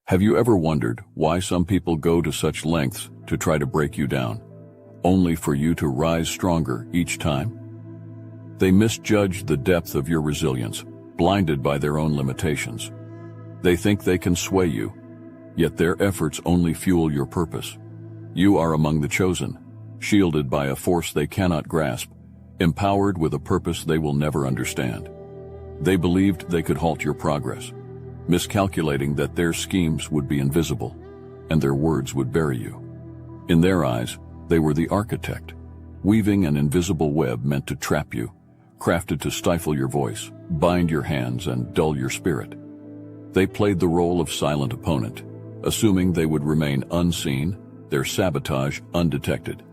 Have you ever wondered why some people go to such lengths to try to break you down, only for you to rise stronger each time? They misjudge the depth of your resilience, blinded by their own limitations. They think they can sway you, yet their efforts only fuel your purpose. You are among the chosen, shielded by a force they cannot grasp, empowered with a purpose they will never understand. They believed they could halt your progress, miscalculating that their schemes would be invisible, and their words would bury you. In their eyes, they were the architect, weaving an invisible web meant to trap you, crafted to stifle your voice, bind your hands, and dull your spirit. They played the role of silent opponent, assuming they would remain unseen, their sabotage undetected.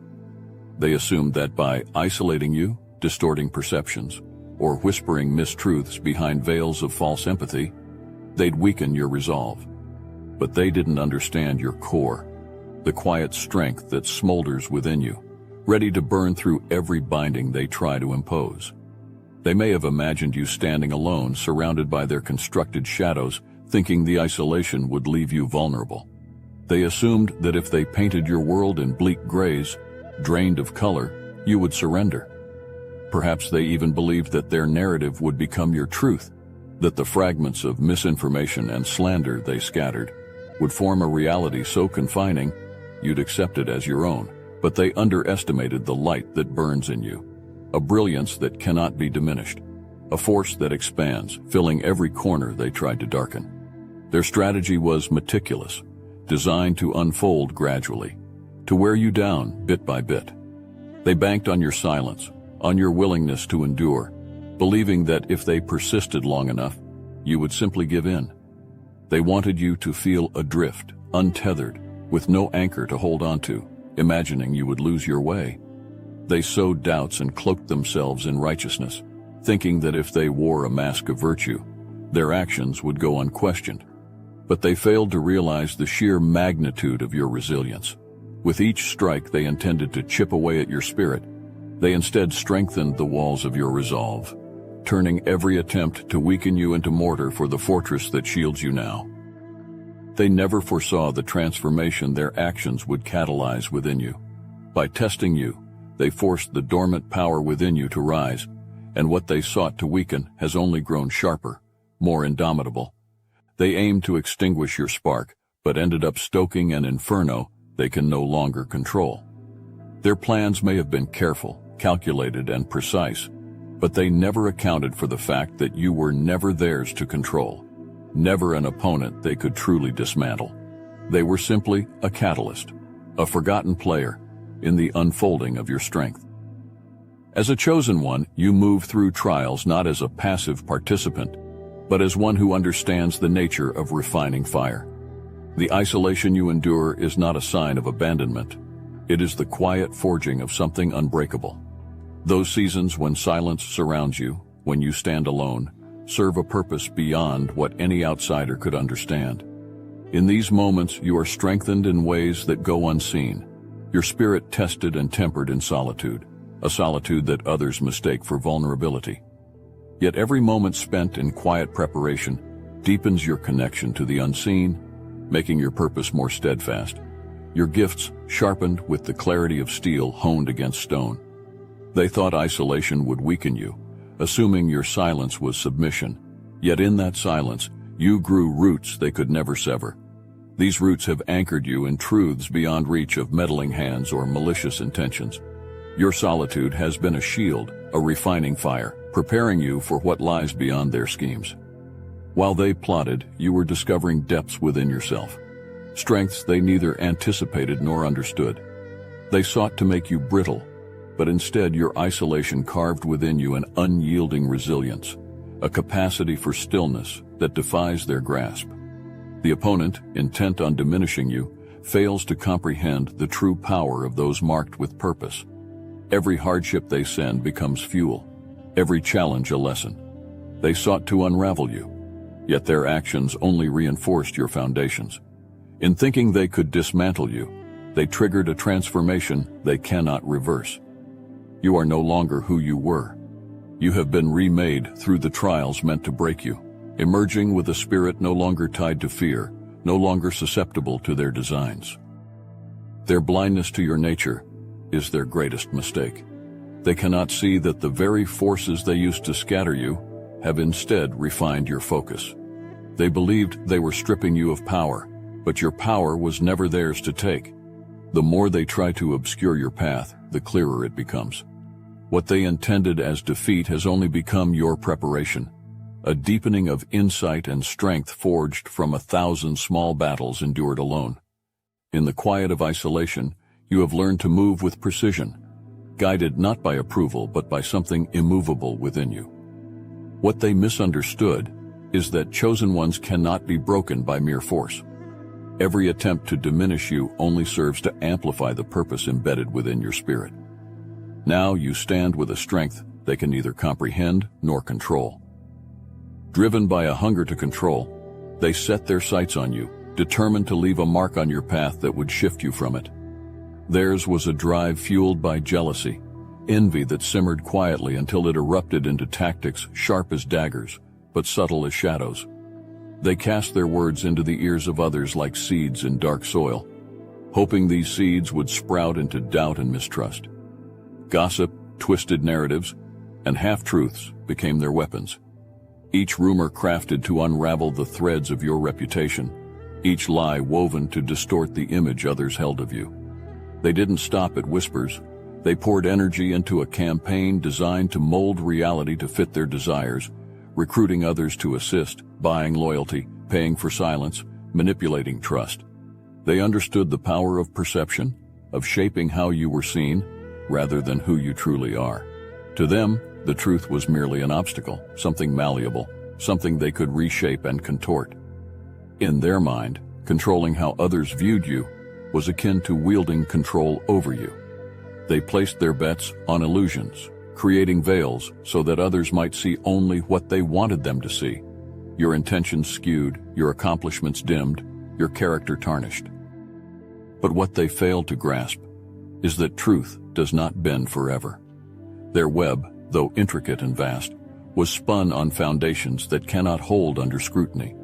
They assumed that by isolating you, distorting perceptions, or whispering mistruths behind veils of false empathy, they'd weaken your resolve. But they didn't understand your core, the quiet strength that smolders within you, ready to burn through every binding they try to impose. They may have imagined you standing alone, surrounded by their constructed shadows, thinking the isolation would leave you vulnerable. They assumed that if they painted your world in bleak grays, drained of color, you would surrender. Perhaps they even believed that their narrative would become your truth, that the fragments of misinformation and slander they scattered would form a reality so confining you'd accept it as your own. But they underestimated the light that burns in you, a brilliance that cannot be diminished, a force that expands, filling every corner they tried to darken. Their strategy was meticulous, designed to unfold gradually, to wear you down bit by bit. They banked on your silence, on your willingness to endure, believing that if they persisted long enough, you would simply give in. They wanted you to feel adrift, untethered, with no anchor to hold on to, imagining you would lose your way. They sowed doubts and cloaked themselves in righteousness, thinking that if they wore a mask of virtue, their actions would go unquestioned. But they failed to realize the sheer magnitude of your resilience. With each strike they intended to chip away at your spirit, they instead strengthened the walls of your resolve, turning every attempt to weaken you into mortar for the fortress that shields you now. They never foresaw the transformation their actions would catalyze within you. By testing you, they forced the dormant power within you to rise, and what they sought to weaken has only grown sharper, more indomitable. They aimed to extinguish your spark, but ended up stoking an inferno they can no longer control. Their plans may have been careful, calculated, and precise, but they never accounted for the fact that you were never theirs to control, never an opponent they could truly dismantle. They were simply a catalyst, a forgotten player in the unfolding of your strength. As a chosen one, you move through trials not as a passive participant, but as one who understands the nature of refining fire. The isolation you endure is not a sign of abandonment. It is the quiet forging of something unbreakable. Those seasons when silence surrounds you, when you stand alone, serve a purpose beyond what any outsider could understand. In these moments, you are strengthened in ways that go unseen, your spirit tested and tempered in solitude, a solitude that others mistake for vulnerability. Yet every moment spent in quiet preparation deepens your connection to the unseen, making your purpose more steadfast, your gifts sharpened with the clarity of steel honed against stone. They thought isolation would weaken you, assuming your silence was submission. Yet in that silence, you grew roots they could never sever. These roots have anchored you in truths beyond reach of meddling hands or malicious intentions. Your solitude has been a shield, a refining fire, preparing you for what lies beyond their schemes. While they plotted, you were discovering depths within yourself, strengths they neither anticipated nor understood. They sought to make you brittle, but instead your isolation carved within you an unyielding resilience, a capacity for stillness that defies their grasp. The opponent, intent on diminishing you, fails to comprehend the true power of those marked with purpose. Every hardship they send becomes fuel, every challenge a lesson. They sought to unravel you, yet their actions only reinforced your foundations. In thinking they could dismantle you, they triggered a transformation they cannot reverse. You are no longer who you were. You have been remade through the trials meant to break you, emerging with a spirit no longer tied to fear, no longer susceptible to their designs. Their blindness to your nature is their greatest mistake. They cannot see that the very forces they used to scatter you have instead refined your focus. They believed they were stripping you of power, but your power was never theirs to take. The more they try to obscure your path, the clearer it becomes. What they intended as defeat has only become your preparation, a deepening of insight and strength forged from 1,000 small battles endured alone. In the quiet of isolation, you have learned to move with precision, guided not by approval but by something immovable within you. What they misunderstood is that chosen ones cannot be broken by mere force. Every attempt to diminish you only serves to amplify the purpose embedded within your spirit. Now you stand with a strength they can neither comprehend nor control. Driven by a hunger to control, they set their sights on you, determined to leave a mark on your path that would shift you from it. Theirs was a drive fueled by jealousy, envy that simmered quietly until it erupted into tactics sharp as daggers, but subtle as shadows. They cast their words into the ears of others like seeds in dark soil, hoping these seeds would sprout into doubt and mistrust. Gossip, twisted narratives, and half-truths became their weapons. Each rumor crafted to unravel the threads of your reputation, each lie woven to distort the image others held of you. They didn't stop at whispers. They poured energy into a campaign designed to mold reality to fit their desires, recruiting others to assist, buying loyalty, paying for silence, manipulating trust. They understood the power of perception, of shaping how you were seen, rather than who you truly are. To them, the truth was merely an obstacle, something malleable, something they could reshape and contort. In their mind, controlling how others viewed you was akin to wielding control over you. They placed their bets on illusions, creating veils so that others might see only what they wanted them to see. Your intentions skewed, your accomplishments dimmed, your character tarnished. But what they failed to grasp is that truth does not bend forever. Their web, though intricate and vast, was spun on foundations that cannot hold under scrutiny.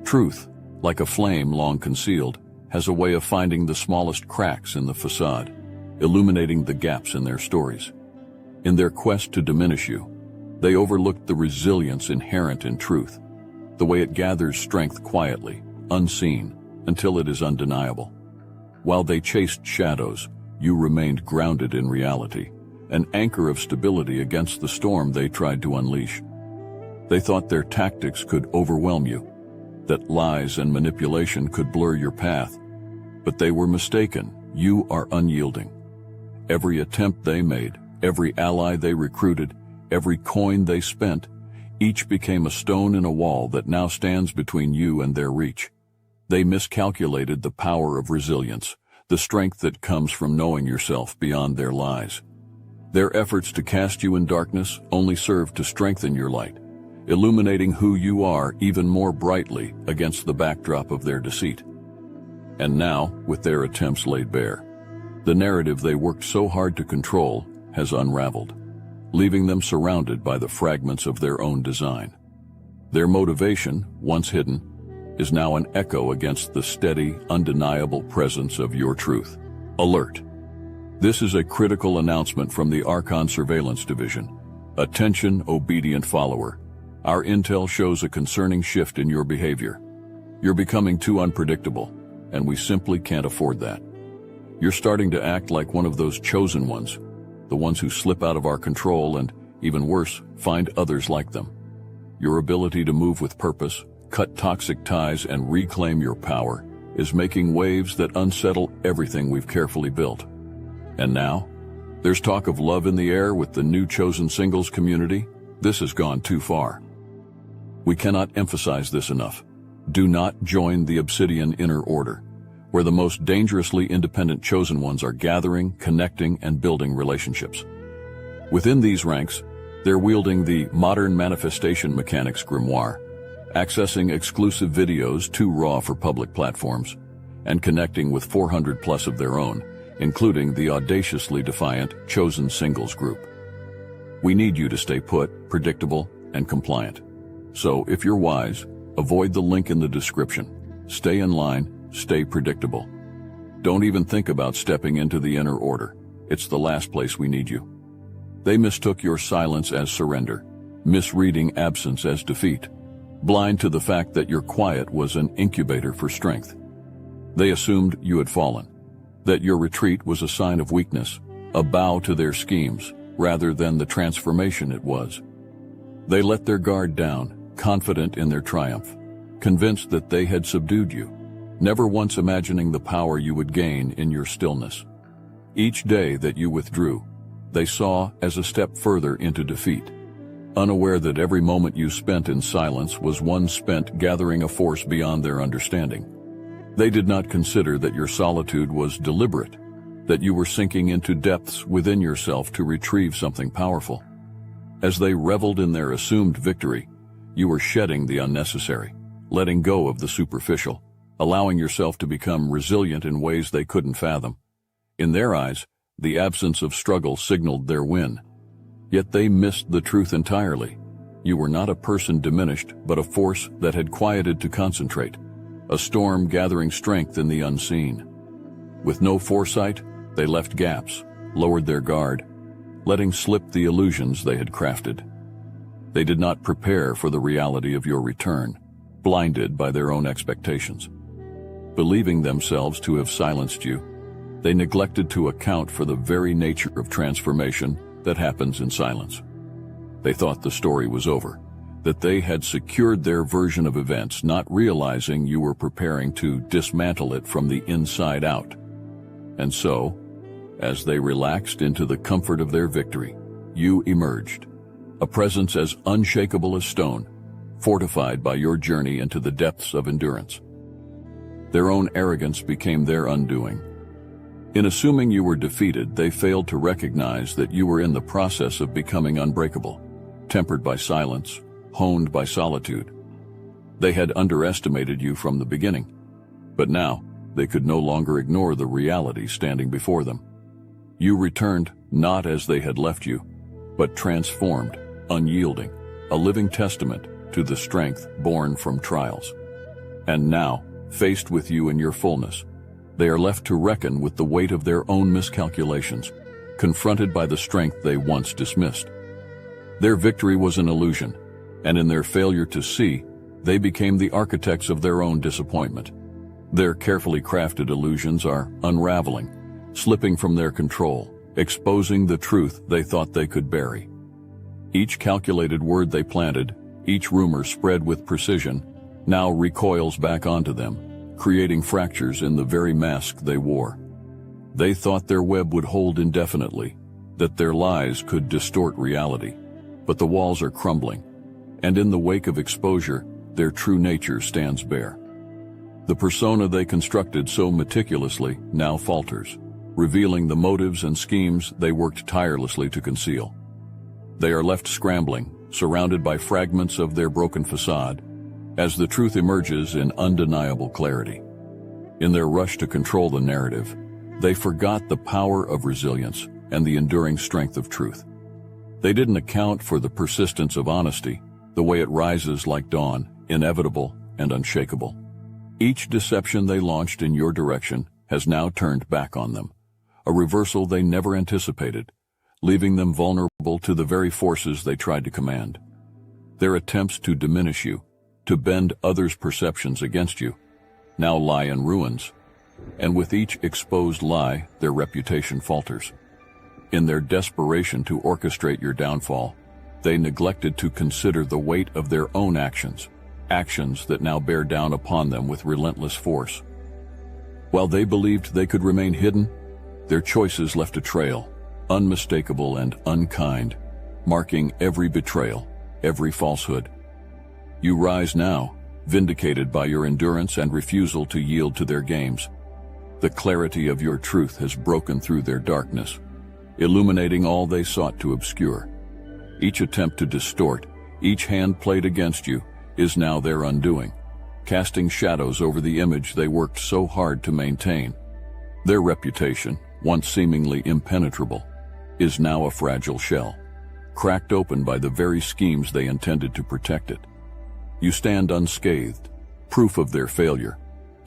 Truth, like a flame long concealed, has a way of finding the smallest cracks in the facade, illuminating the gaps in their stories. In their quest to diminish you, they overlooked the resilience inherent in truth, the way it gathers strength quietly, unseen, until it is undeniable. While they chased shadows, you remained grounded in reality, an anchor of stability against the storm they tried to unleash. They thought their tactics could overwhelm you, that lies and manipulation could blur your path. But they were mistaken. You are unyielding. Every attempt they made, every ally they recruited, every coin they spent, each became a stone in a wall that now stands between you and their reach. They miscalculated the power of resilience, the strength that comes from knowing yourself beyond their lies. Their efforts to cast you in darkness only served to strengthen your light, illuminating who you are even more brightly against the backdrop of their deceit. And now, with their attempts laid bare, the narrative they worked so hard to control has unraveled, leaving them surrounded by the fragments of their own design. Their motivation, once hidden, is now an echo against the steady, undeniable presence of your truth. Alert! This is a critical announcement from the Archon Surveillance Division. Attention, obedient follower. Our intel shows a concerning shift in your behavior. You're becoming too unpredictable, and we simply can't afford that. You're starting to act like one of those chosen ones, the ones who slip out of our control and, even worse, find others like them. Your ability to move with purpose, cut toxic ties, and reclaim your power is making waves that unsettle everything we've carefully built. And now, there's talk of love in the air with the new chosen singles community. This has gone too far. We cannot emphasize this enough. Do not join the Obsidian Inner Order, where the most dangerously independent chosen ones are gathering, connecting, and building relationships. Within these ranks, they're wielding the modern manifestation mechanics grimoire, accessing exclusive videos too raw for public platforms, and connecting with 400 plus of their own, including the audaciously defiant chosen singles group. We need you to stay put, predictable, and compliant. So, if you're wise, avoid the link in the description. Stay in line, stay predictable. Don't even think about stepping into the inner order. It's the last place we need you. They mistook your silence as surrender, misreading absence as defeat, blind to the fact that your quiet was an incubator for strength. They assumed you had fallen, that your retreat was a sign of weakness, a bow to their schemes, rather than the transformation it was. They let their guard down, confident in their triumph, convinced that they had subdued you, never once imagining the power you would gain in your stillness. Each day that you withdrew, they saw as a step further into defeat, unaware that every moment you spent in silence was one spent gathering a force beyond their understanding. They did not consider that your solitude was deliberate, that you were sinking into depths within yourself to retrieve something powerful. As they reveled in their assumed victory, you were shedding the unnecessary, letting go of the superficial, allowing yourself to become resilient in ways they couldn't fathom. In their eyes, the absence of struggle signaled their win. Yet they missed the truth entirely. You were not a person diminished, but a force that had quieted to concentrate, a storm gathering strength in the unseen. With no foresight, they left gaps, lowered their guard, letting slip the illusions they had crafted. They did not prepare for the reality of your return, blinded by their own expectations. Believing themselves to have silenced you, they neglected to account for the very nature of transformation that happens in silence. They thought the story was over, that they had secured their version of events, not realizing you were preparing to dismantle it from the inside out. And so, as they relaxed into the comfort of their victory, you emerged, a presence as unshakable as stone, fortified by your journey into the depths of endurance. Their own arrogance became their undoing. In assuming you were defeated, they failed to recognize that you were in the process of becoming unbreakable, tempered by silence, honed by solitude. They had underestimated you from the beginning, but now they could no longer ignore the reality standing before them. You returned not as they had left you, but transformed, unyielding, a living testament to the strength born from trials. And now, faced with you in your fullness, they are left to reckon with the weight of their own miscalculations, confronted by the strength they once dismissed. Their victory was an illusion, and in their failure to see, they became the architects of their own disappointment. Their carefully crafted illusions are unraveling, slipping from their control, exposing the truth they thought they could bury. Each calculated word they planted, each rumor spread with precision, now recoils back onto them, creating fractures in the very mask they wore. They thought their web would hold indefinitely, that their lies could distort reality, but the walls are crumbling, and in the wake of exposure, their true nature stands bare. The persona they constructed so meticulously now falters, revealing the motives and schemes they worked tirelessly to conceal. They are left scrambling, surrounded by fragments of their broken facade, as the truth emerges in undeniable clarity. In their rush to control the narrative, they forgot the power of resilience and the enduring strength of truth. They didn't account for the persistence of honesty, the way it rises like dawn, inevitable and unshakable. Each deception they launched in your direction has now turned back on them, a reversal they never anticipated, leaving them vulnerable to the very forces they tried to command. Their attempts to diminish you, to bend others' perceptions against you, now lie in ruins, and with each exposed lie, their reputation falters. In their desperation to orchestrate your downfall, they neglected to consider the weight of their own actions, actions that now bear down upon them with relentless force. While they believed they could remain hidden, their choices left a trail, unmistakable and unkind, marking every betrayal, every falsehood. You rise now, vindicated by your endurance and refusal to yield to their games. The clarity of your truth has broken through their darkness, illuminating all they sought to obscure. Each attempt to distort, each hand played against you, is now their undoing, casting shadows over the image they worked so hard to maintain. Their reputation, once seemingly impenetrable, is now a fragile shell, cracked open by the very schemes they intended to protect it. You stand unscathed, proof of their failure,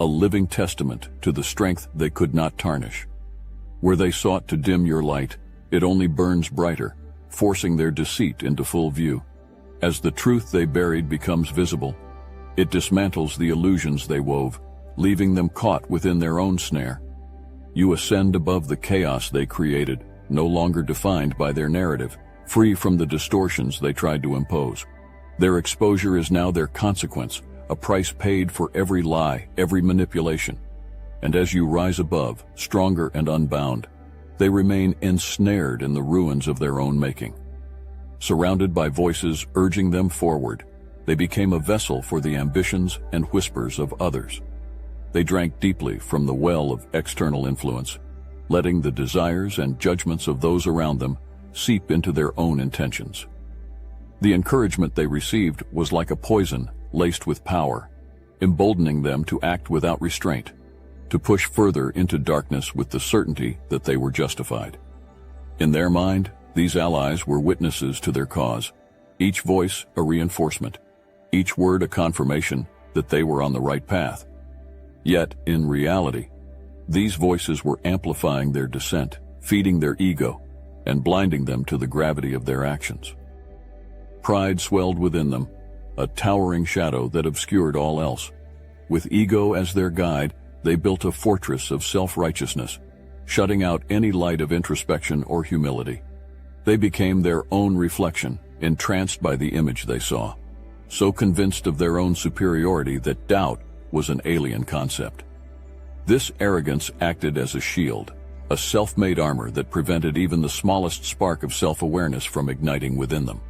a living testament to the strength they could not tarnish. Where they sought to dim your light, it only burns brighter, forcing their deceit into full view. As the truth they buried becomes visible, it dismantles the illusions they wove, leaving them caught within their own snare. You ascend above the chaos they created, no longer defined by their narrative, free from the distortions they tried to impose. Their exposure is now their consequence, a price paid for every lie, every manipulation. And as you rise above, stronger and unbound, they remain ensnared in the ruins of their own making. Surrounded by voices urging them forward, they became a vessel for the ambitions and whispers of others. They drank deeply from the well of external influence, letting the desires and judgments of those around them seep into their own intentions. The encouragement they received was like a poison laced with power, emboldening them to act without restraint, to push further into darkness with the certainty that they were justified. In their mind, these allies were witnesses to their cause, each voice a reinforcement, each word a confirmation that they were on the right path. Yet, in reality, these voices were amplifying their dissent, feeding their ego, and blinding them to the gravity of their actions. Pride swelled within them, a towering shadow that obscured all else. With ego as their guide, they built a fortress of self-righteousness, shutting out any light of introspection or humility. They became their own reflection, entranced by the image they saw, so convinced of their own superiority that doubt was an alien concept. This arrogance acted as a shield, a self-made armor that prevented even the smallest spark of self-awareness from igniting within them.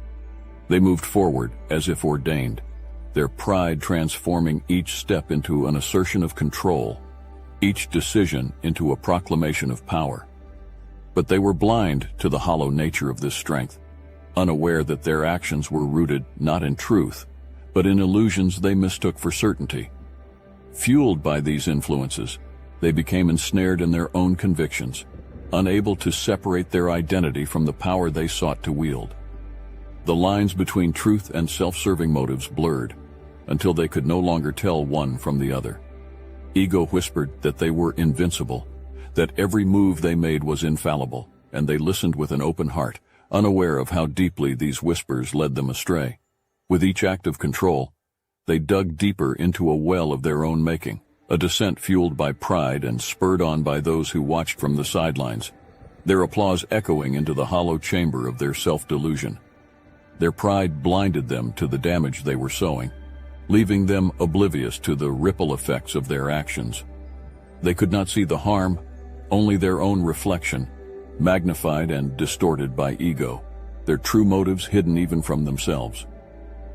They moved forward as if ordained, their pride transforming each step into an assertion of control, each decision into a proclamation of power. But they were blind to the hollow nature of this strength, unaware that their actions were rooted not in truth, but in illusions they mistook for certainty. Fueled by these influences, they became ensnared in their own convictions, unable to separate their identity from the power they sought to wield. The lines between truth and self-serving motives blurred, until they could no longer tell one from the other. Ego whispered that they were invincible, that every move they made was infallible, and they listened with an open heart, unaware of how deeply these whispers led them astray. With each act of control, they dug deeper into a well of their own making, a descent fueled by pride and spurred on by those who watched from the sidelines, their applause echoing into the hollow chamber of their self-delusion. Their pride blinded them to the damage they were sowing, leaving them oblivious to the ripple effects of their actions. They could not see the harm, only their own reflection, magnified and distorted by ego, their true motives hidden even from themselves.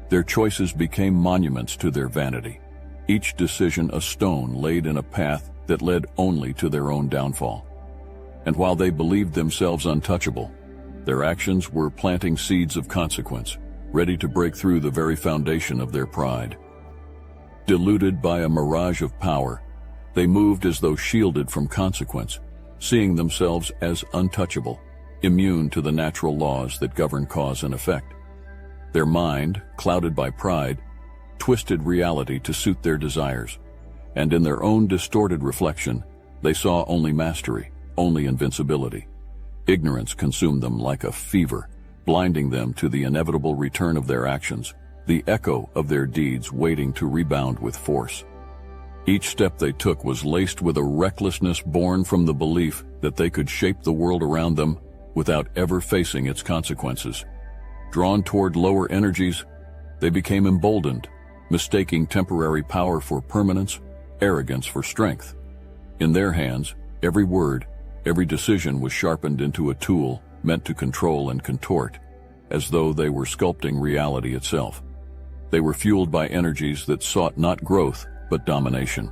Their choices became monuments to their vanity, each decision a stone laid in a path that led only to their own downfall. And while they believed themselves untouchable, their actions were planting seeds of consequence, ready to break through the very foundation of their pride. Deluded by a mirage of power, they moved as though shielded from consequence, seeing themselves as untouchable, immune to the natural laws that govern cause and effect. Their mind, clouded by pride, twisted reality to suit their desires, and in their own distorted reflection, they saw only mastery, only invincibility. Ignorance consumed them like a fever, blinding them to the inevitable return of their actions, the echo of their deeds waiting to rebound with force. Each step they took was laced with a recklessness born from the belief that they could shape the world around them without ever facing its consequences. Drawn toward lower energies, they became emboldened, mistaking temporary power for permanence, arrogance for strength. In their hands, every word, every decision was sharpened into a tool meant to control and contort, as though they were sculpting reality itself. They were fueled by energies that sought not growth, but domination.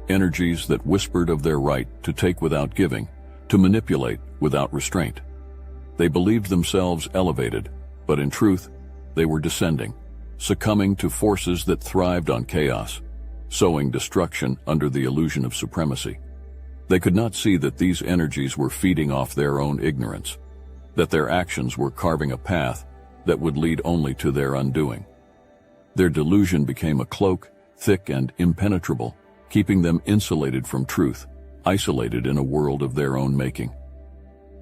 Energies that whispered of their right to take without giving, to manipulate without restraint. They believed themselves elevated, but in truth, they were descending, succumbing to forces that thrived on chaos, sowing destruction under the illusion of supremacy. They could not see that these energies were feeding off their own ignorance, that their actions were carving a path that would lead only to their undoing. Their delusion became a cloak, thick and impenetrable, keeping them insulated from truth, isolated in a world of their own making.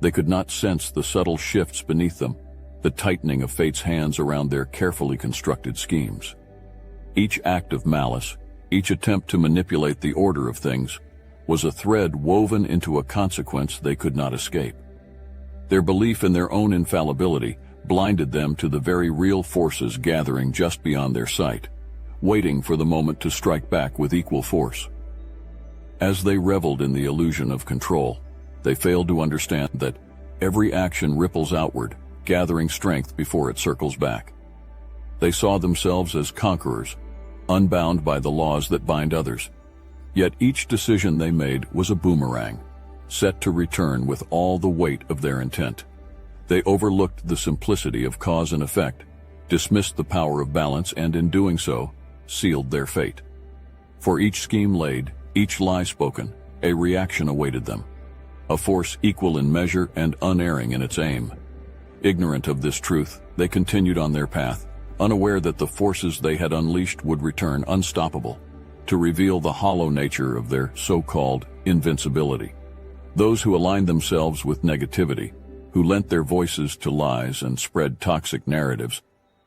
They could not sense the subtle shifts beneath them, the tightening of fate's hands around their carefully constructed schemes. Each act of malice, each attempt to manipulate the order of things, was a thread woven into a consequence they could not escape. Their belief in their own infallibility blinded them to the very real forces gathering just beyond their sight, waiting for the moment to strike back with equal force. As they reveled in the illusion of control, they failed to understand that every action ripples outward, gathering strength before it circles back. They saw themselves as conquerors, unbound by the laws that bind others. Yet each decision they made was a boomerang, set to return with all the weight of their intent. They overlooked the simplicity of cause and effect, dismissed the power of balance, and in doing so, sealed their fate. For each scheme laid, each lie spoken, a reaction awaited them, a force equal in measure and unerring in its aim. Ignorant of this truth, they continued on their path, unaware that the forces they had unleashed would return unstoppable, to reveal the hollow nature of their so-called invincibility. Those who aligned themselves with negativity, who lent their voices to lies and spread toxic narratives,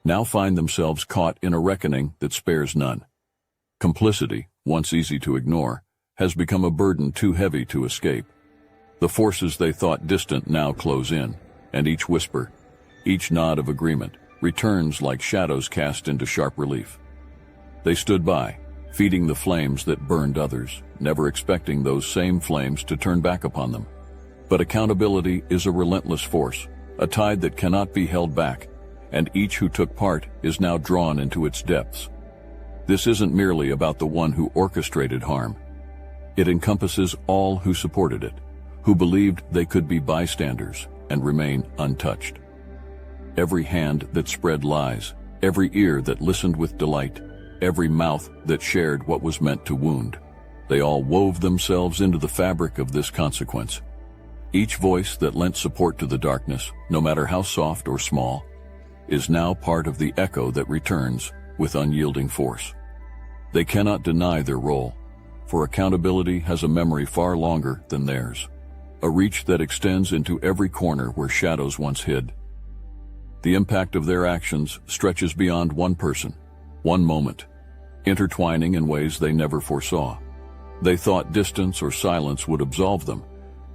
now find themselves caught in a reckoning that spares none. Complicity, once easy to ignore, has become a burden too heavy to escape. The forces they thought distant now close in, and each whisper, each nod of agreement, returns like shadows cast into sharp relief. They stood by, feeding the flames that burned others, never expecting those same flames to turn back upon them. But accountability is a relentless force, a tide that cannot be held back, and each who took part is now drawn into its depths. This isn't merely about the one who orchestrated harm. It encompasses all who supported it, who believed they could be bystanders and remain untouched. Every hand that spread lies, every ear that listened with delight, every mouth that shared what was meant to wound, they all wove themselves into the fabric of this consequence. Each voice that lent support to the darkness, no matter how soft or small, is now part of the echo that returns with unyielding force. They cannot deny their role, for accountability has a memory far longer than theirs, a reach that extends into every corner where shadows once hid. The impact of their actions stretches beyond one person, one moment, intertwining in ways they never foresaw. They thought distance or silence would absolve them,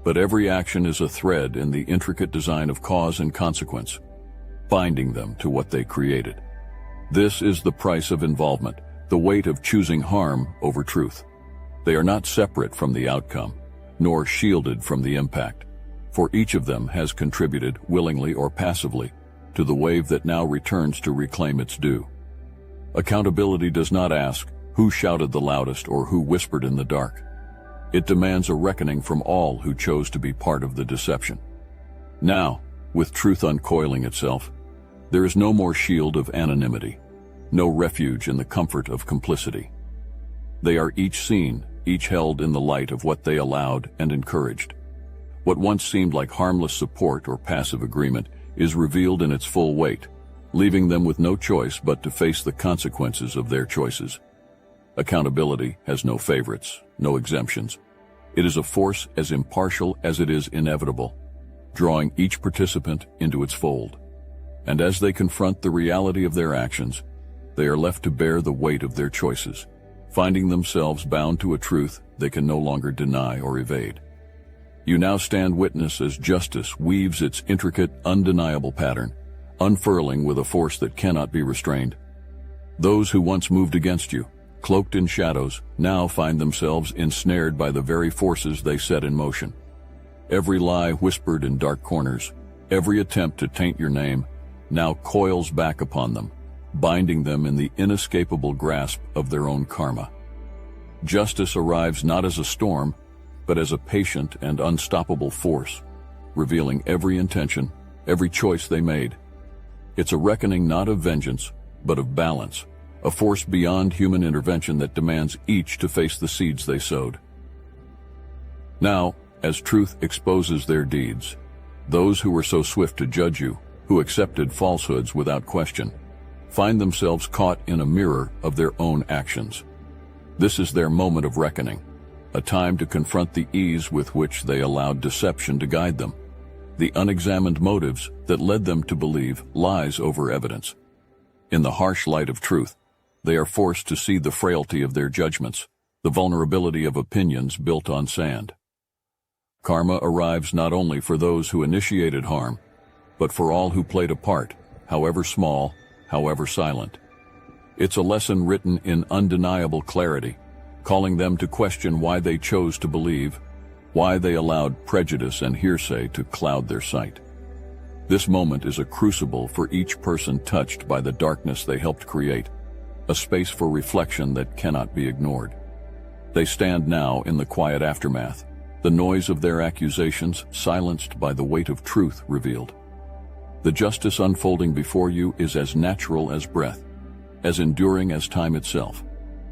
but every action is a thread in the intricate design of cause and consequence, binding them to what they created. This is the price of involvement, the weight of choosing harm over truth. They are not separate from the outcome, nor shielded from the impact, for each of them has contributed, willingly or passively, to the wave that now returns to reclaim its due. Accountability does not ask who shouted the loudest or who whispered in the dark. It demands a reckoning from all who chose to be part of the deception. Now, with truth uncoiling itself, there is no more shield of anonymity, no refuge in the comfort of complicity. They are each seen, each held in the light of what they allowed and encouraged. What once seemed like harmless support or passive agreement is revealed in its full weight, leaving them with no choice but to face the consequences of their choices. Accountability has no favorites, no exemptions. It is a force as impartial as it is inevitable, drawing each participant into its fold. And as they confront the reality of their actions, they are left to bear the weight of their choices, finding themselves bound to a truth they can no longer deny or evade. You now stand witness as justice weaves its intricate, undeniable pattern, unfurling with a force that cannot be restrained. Those who once moved against you, cloaked in shadows, now find themselves ensnared by the very forces they set in motion. Every lie whispered in dark corners, every attempt to taint your name, now coils back upon them, binding them in the inescapable grasp of their own karma. Justice arrives not as a storm, but as a patient and unstoppable force, revealing every intention, every choice they made. It's a reckoning not of vengeance, but of balance, a force beyond human intervention that demands each to face the seeds they sowed. Now, as truth exposes their deeds, those who were so swift to judge you, who accepted falsehoods without question, find themselves caught in a mirror of their own actions. This is their moment of reckoning, a time to confront the ease with which they allowed deception to guide them, the unexamined motives that led them to believe lies over evidence. In the harsh light of truth, they are forced to see the frailty of their judgments, the vulnerability of opinions built on sand. Karma arrives not only for those who initiated harm, but for all who played a part, however small, however silent. It's a lesson written in undeniable clarity, calling them to question why they chose to believe, why they allowed prejudice and hearsay to cloud their sight. This moment is a crucible for each person touched by the darkness they helped create, a space for reflection that cannot be ignored. They stand now in the quiet aftermath, the noise of their accusations silenced by the weight of truth revealed. The justice unfolding before you is as natural as breath, as enduring as time itself,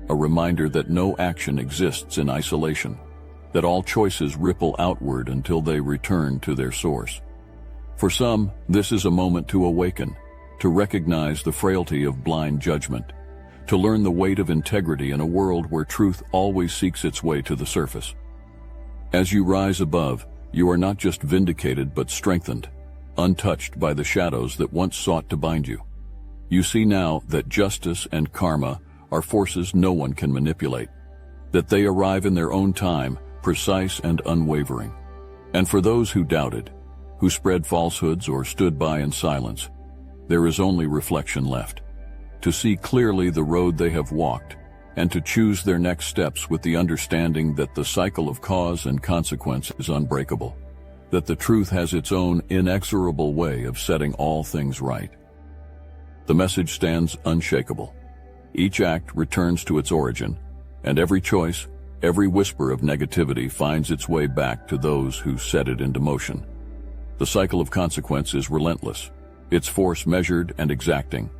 a reminder that no action exists in isolation, that all choices ripple outward until they return to their source. For some, this is a moment to awaken, to recognize the frailty of blind judgment, to learn the weight of integrity in a world where truth always seeks its way to the surface. As you rise above, you are not just vindicated but strengthened, untouched by the shadows that once sought to bind you. You see now that justice and karma are forces no one can manipulate, that they arrive in their own time, precise and unwavering. And for those who doubted, who spread falsehoods or stood by in silence, there is only reflection left, to see clearly the road they have walked, and to choose their next steps with the understanding that the cycle of cause and consequence is unbreakable, that the truth has its own inexorable way of setting all things right. The message stands unshakable. Each act returns to its origin, and every choice, every whisper of negativity finds its way back to those who set it into motion. The cycle of consequence is relentless, its force measured and exacting,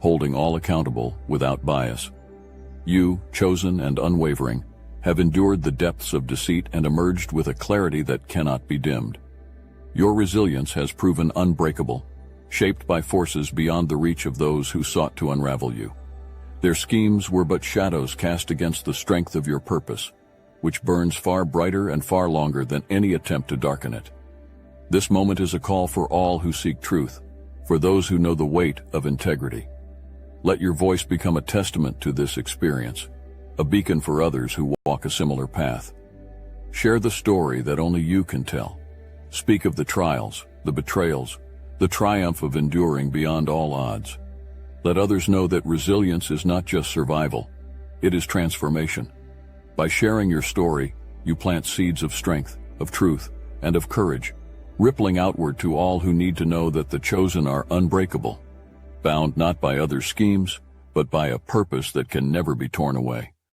holding all accountable without bias. You, chosen and unwavering, have endured the depths of deceit and emerged with a clarity that cannot be dimmed. Your resilience has proven unbreakable, shaped by forces beyond the reach of those who sought to unravel you. Their schemes were but shadows cast against the strength of your purpose, which burns far brighter and far longer than any attempt to darken it. This moment is a call for all who seek truth, for those who know the weight of integrity. Let your voice become a testament to this experience, a beacon for others who walk a similar path. Share the story that only you can tell. Speak of the trials, the betrayals, the triumph of enduring beyond all odds. Let others know that resilience is not just survival, it is transformation. By sharing your story, you plant seeds of strength, of truth, and of courage, rippling outward to all who need to know that the chosen are unbreakable, bound not by other schemes, but by a purpose that can never be torn away.